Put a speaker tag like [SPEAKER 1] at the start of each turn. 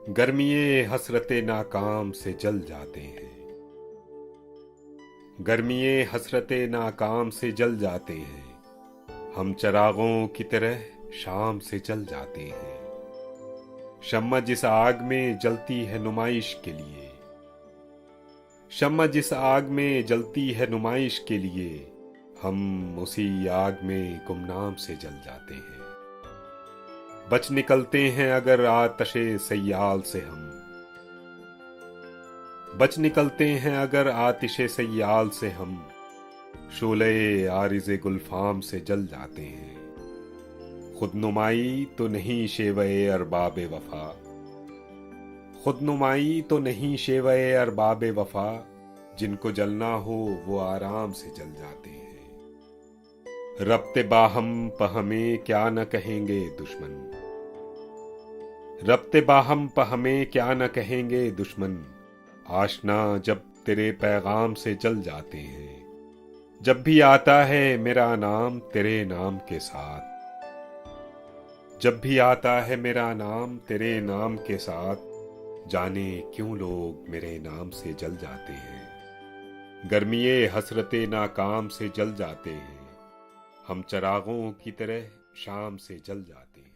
[SPEAKER 1] गर्मिये हसरते नाकाम से जल जाते हैं। गर्मिये हसरते नाकाम से जल जाते हैं। हम चरागों की तरह शाम से जल जाते हैं। शम्मा जिस आग में जलती है नुमाइश के लिए, शम्मा जिस आग में जलती है नुमाइश के लिए, हम उसी आग में गुमनाम से जल जाते हैं। बच निकलते हैं अगर आतशे सय्याल से हम, बच निकलते हैं अगर आतिशे सय्याल से हम, शोले आरिज़े गुलफाम से जल जाते हैं। खुद नुमाई तो नहीं शेवए अरबाबे वफा, खुद नुमाई तो नहीं शेवए अरबाबे वफा, जिनको जलना हो वो आराम से जल जाते हैं। रब्ते बाहम पहमें क्या न कहेंगे दुश्मन, रब्ते बाहम पहमें क्या न कहेंगे दुश्मन, आशना जब तेरे पैगाम से जल जाते हैं। जब भी आता है मेरा नाम तेरे नाम के साथ, जब भी आता है मेरा नाम तेरे नाम के साथ, जाने क्यों लोग मेरे नाम से जल जाते हैं। गर्मिये हसरते नाकाम से जल जाते हैं। हम चरागों की तरह शाम से जल जाते हैं।